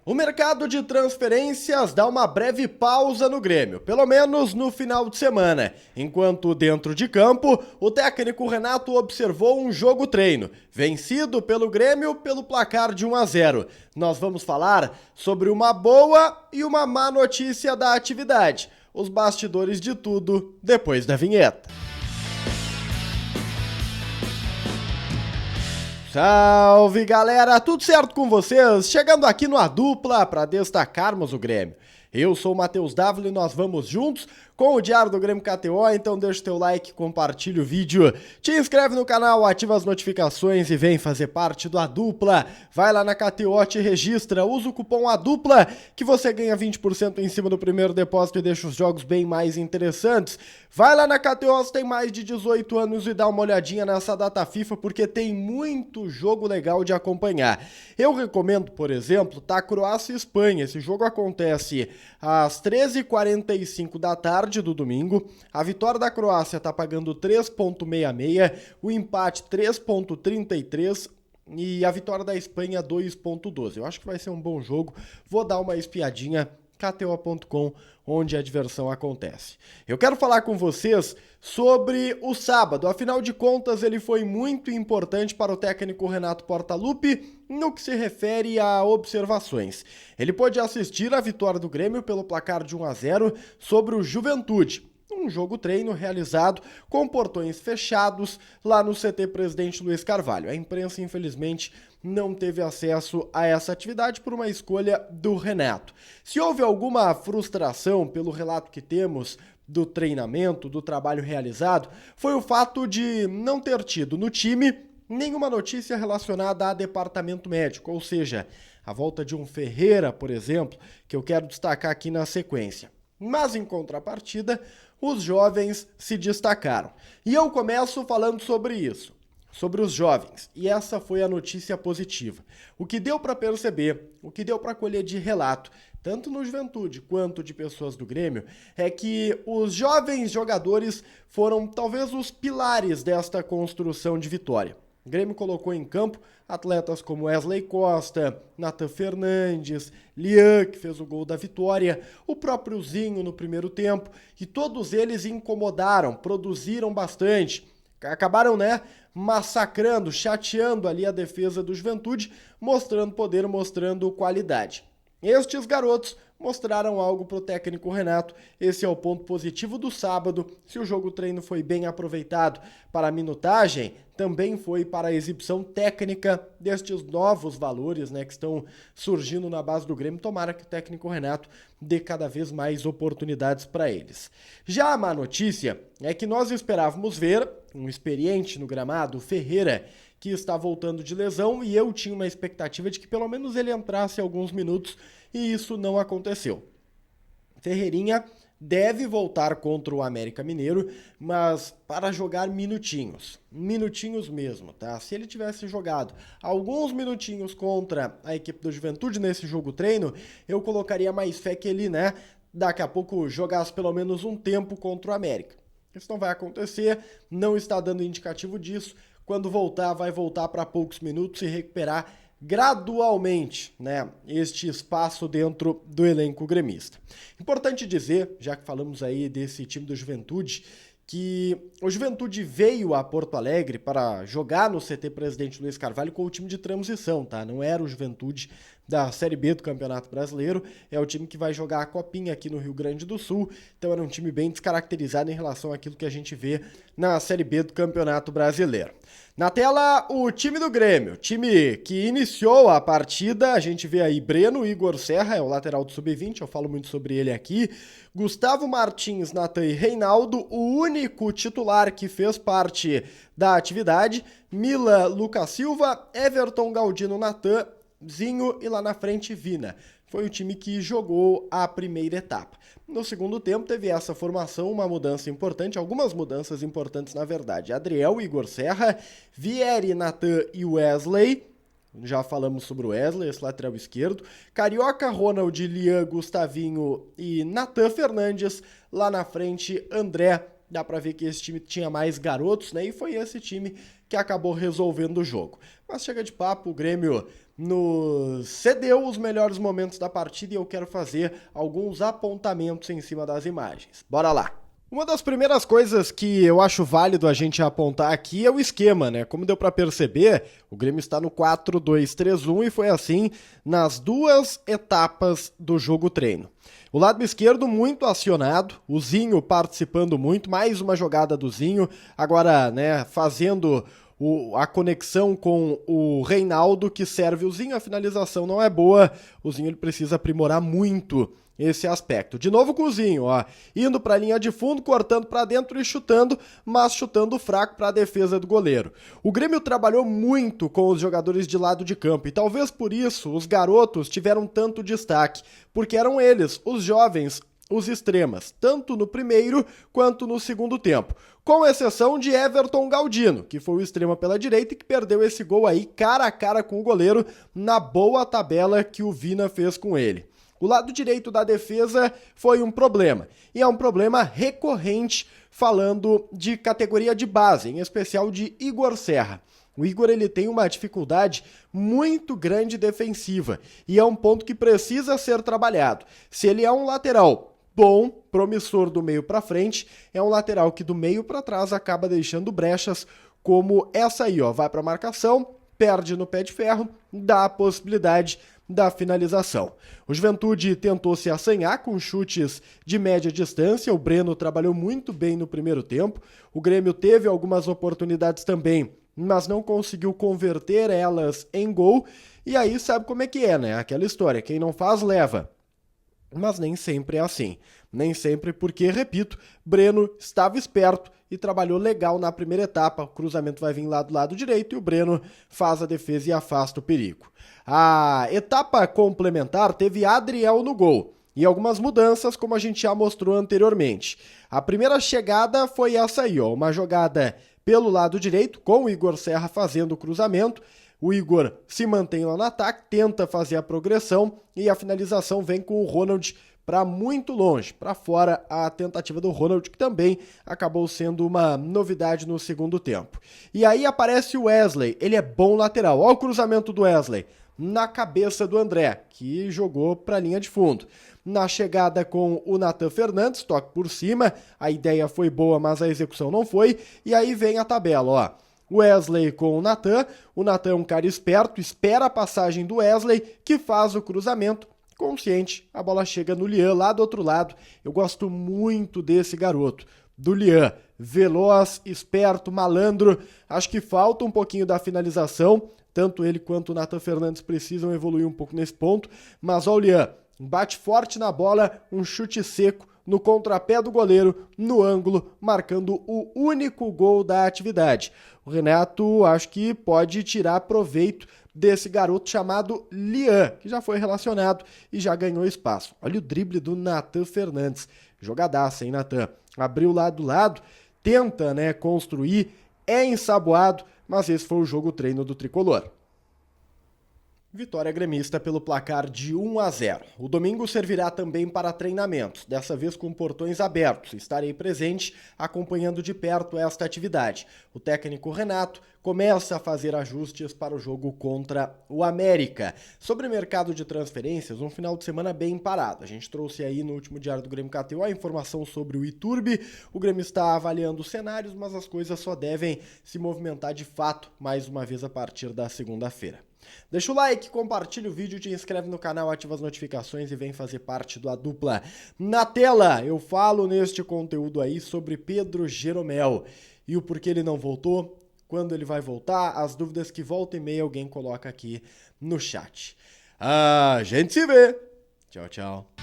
O mercado de transferências dá uma breve pausa no Grêmio, pelo menos no final de semana, enquanto dentro de campo, o técnico Renato observou um jogo-treino, vencido pelo Grêmio pelo placar de 1-0. Nós vamos falar sobre uma boa e uma má notícia da atividade. Os bastidores de tudo depois da vinheta. Salve galera, tudo certo com vocês? Chegando aqui no A Dupla para destacarmos o Grêmio. Eu sou o Matheus Dávila e nós vamos juntos com o Diário do Grêmio KTO, então deixa o teu like, compartilha o vídeo, te inscreve no canal, ativa as notificações e vem fazer parte do A Dupla. Vai lá na KTO, te registra, usa o cupom A Dupla que você ganha 20% em cima do primeiro depósito e deixa os jogos bem mais interessantes. Vai lá na KTO, se tem mais de 18 anos e dá uma olhadinha nessa data FIFA porque tem muito jogo legal de acompanhar. Eu recomendo, por exemplo, Croácia e Espanha. Esse jogo acontece às 13h45 da tarde do domingo. A vitória da Croácia tá pagando 3,66, o empate 3,33 e a vitória da Espanha 2,12. Eu acho que vai ser um bom jogo. Vou dar uma espiadinha KTO.com, onde a diversão acontece. Eu quero falar com vocês sobre o sábado. Afinal de contas, ele foi muito importante para o técnico Renato Portaluppi no que se refere a observações. Ele pôde assistir a vitória do Grêmio pelo placar de 1-0 sobre o Juventude. Um jogo-treino realizado com portões fechados lá no CT Presidente Luiz Carvalho. A imprensa, infelizmente, não teve acesso a essa atividade por uma escolha do Renato. Se houve alguma frustração pelo relato que temos do treinamento, do trabalho realizado, foi o fato de não ter tido no time nenhuma notícia relacionada a departamento médico, ou seja, a volta de um Ferreira, por exemplo, que eu quero destacar aqui na sequência. Mas, em contrapartida, os jovens se destacaram. E eu começo falando sobre isso, sobre os jovens. E essa foi a notícia positiva. O que deu para perceber, o que deu para colher de relato, tanto no Juventude quanto de pessoas do Grêmio, é que os jovens jogadores foram talvez os pilares desta construção de vitória. O Grêmio colocou em campo atletas como Wesley Costa, Nathan Fernandes, Lian, que fez o gol da vitória, o próprio Zinho no primeiro tempo, e todos eles incomodaram, produziram bastante, acabaram, massacrando, chateando ali a defesa do Juventude, mostrando poder, mostrando qualidade. Estes garotos mostraram algo para o técnico Renato. Esse é o ponto positivo do sábado. Se o jogo-treino foi bem aproveitado para a minutagem, também foi para a exibição técnica destes novos valores, que estão surgindo na base do Grêmio. Tomara que o técnico Renato dê cada vez mais oportunidades para eles. Já a má notícia é que nós esperávamos ver um experiente no gramado, Ferreira, que está voltando de lesão, e eu tinha uma expectativa de que pelo menos ele entrasse alguns minutos, e isso não aconteceu. Ferreirinha deve voltar contra o América Mineiro, mas para jogar minutinhos mesmo, tá? Se ele tivesse jogado alguns minutinhos contra a equipe do Juventude nesse jogo-treino, eu colocaria mais fé que ele, daqui a pouco jogasse pelo menos um tempo contra o América. Isso não vai acontecer, não está dando indicativo disso. Quando voltar, vai voltar para poucos minutos e recuperar gradualmente, este espaço dentro do elenco gremista. Importante dizer, já que falamos aí desse time do Juventude, que o Juventude veio a Porto Alegre para jogar no CT Presidente Luiz Carvalho com o time de transição, tá? Não era o Juventude da Série B do Campeonato Brasileiro, é o time que vai jogar a Copinha aqui no Rio Grande do Sul, então era um time bem descaracterizado em relação àquilo que a gente vê na Série B do Campeonato Brasileiro. Na tela, o time do Grêmio, time que iniciou a partida, a gente vê aí Breno, Igor Serra, é o lateral do Sub-20, eu falo muito sobre ele aqui, Gustavo Martins, Natan e Reinaldo, o único titular que fez parte da atividade, Mila, Lucas Silva, Everton, Galdino, Natan, Zinho e lá na frente Vina. Foi o time que jogou a primeira etapa. No segundo tempo teve essa formação, uma mudança importante, algumas mudanças importantes na verdade. Adriel, Igor Serra, Vieri, Natan e Wesley. Já falamos sobre o Wesley, esse lateral esquerdo. Carioca, Ronald, Lian, Gustavinho e Nathan Fernandes. Lá na frente, André. Dá pra ver que esse time tinha mais garotos, e foi esse time que acabou resolvendo o jogo. Mas chega de papo, o Grêmio nos cedeu os melhores momentos da partida e eu quero fazer alguns apontamentos em cima das imagens. Bora lá! Uma das primeiras coisas que eu acho válido a gente apontar aqui é o esquema, né? Como deu para perceber, o Grêmio está no 4-2-3-1 e foi assim nas duas etapas do jogo treino. O lado esquerdo muito acionado, o Zinho participando muito, mais uma jogada do Zinho, agora, né, fazendo a conexão com o Reinaldo, que serve o Zinho, a finalização não é boa, o Zinho ele precisa aprimorar muito esse aspecto. De novo com o Zinho, ó, indo para a linha de fundo, cortando para dentro e chutando, mas chutando fraco para a defesa do goleiro. O Grêmio trabalhou muito com os jogadores de lado de campo e talvez por isso os garotos tiveram tanto destaque, porque eram eles, os jovens, os extremas, tanto no primeiro quanto no segundo tempo, com exceção de Everton Galdino, que foi o extrema pela direita e que perdeu esse gol aí cara a cara com o goleiro na boa tabela que o Vina fez com ele. O lado direito da defesa foi um problema, e é um problema recorrente falando de categoria de base, em especial de Igor Serra. O Igor ele tem uma dificuldade muito grande defensiva, e é um ponto que precisa ser trabalhado. Se ele é um lateral bom, promissor do meio para frente, é um lateral que do meio para trás acaba deixando brechas como essa aí, ó, vai para marcação, perde no pé de ferro, dá a possibilidade da finalização. O Juventude tentou se assanhar com chutes de média distância, o Breno trabalhou muito bem no primeiro tempo, o Grêmio teve algumas oportunidades também, mas não conseguiu converter elas em gol, e aí sabe como é que é, né? Aquela história, quem não faz, leva. Mas nem sempre é assim. Nem sempre porque, repito, Breno estava esperto e trabalhou legal na primeira etapa. O cruzamento vai vir lá do lado direito e o Breno faz a defesa e afasta o perigo. A etapa complementar teve Adriel no gol e algumas mudanças, como a gente já mostrou anteriormente. A primeira chegada foi essa aí, ó, uma jogada pelo lado direito, com o Igor Serra fazendo o cruzamento. O Igor se mantém lá no ataque, tenta fazer a progressão e a finalização vem com o Ronald para muito longe, para fora a tentativa do Ronald, que também acabou sendo uma novidade no segundo tempo. E aí aparece o Wesley, ele é bom lateral, olha o cruzamento do Wesley, na cabeça do André, que jogou para a linha de fundo. Na chegada com o Nathan Fernandes, toque por cima, a ideia foi boa, mas a execução não foi, e aí vem a tabela, ó. Wesley com o Nathan é um cara esperto, espera a passagem do Wesley, que faz o cruzamento, consciente, a bola chega no Lian, lá do outro lado. Eu gosto muito desse garoto, do Lian, veloz, esperto, malandro, acho que falta um pouquinho da finalização, tanto ele quanto o Nathan Fernandes precisam evoluir um pouco nesse ponto, mas ó o Lian, bate forte na bola, um chute seco, no contrapé do goleiro, no ângulo, marcando o único gol da atividade. O Renato acho que pode tirar proveito desse garoto chamado Lian, que já foi relacionado e já ganhou espaço. Olha o drible do Nathan Fernandes. Jogadaça, hein, Nathan? Abriu lá do lado, tenta, né, construir, é ensaboado, mas esse foi o jogo treino do Tricolor. Vitória gremista pelo placar de 1-0. O domingo servirá também para treinamentos, dessa vez com portões abertos. Estarei presente acompanhando de perto esta atividade. O técnico Renato começa a fazer ajustes para o jogo contra o América. Sobre o mercado de transferências, um final de semana bem parado. A gente trouxe aí no último Diário do Grêmio KTO a informação sobre o Iturbe. O Grêmio está avaliando os cenários, mas as coisas só devem se movimentar de fato mais uma vez a partir da segunda-feira. Deixa o like, compartilha o vídeo, te inscreve no canal, ativa as notificações e vem fazer parte do A Dupla. Na tela, eu falo neste conteúdo aí sobre Pedro Jeromel e o porquê ele não voltou, quando ele vai voltar, as dúvidas que volta e meia alguém coloca aqui no chat. A gente se vê. Tchau, tchau.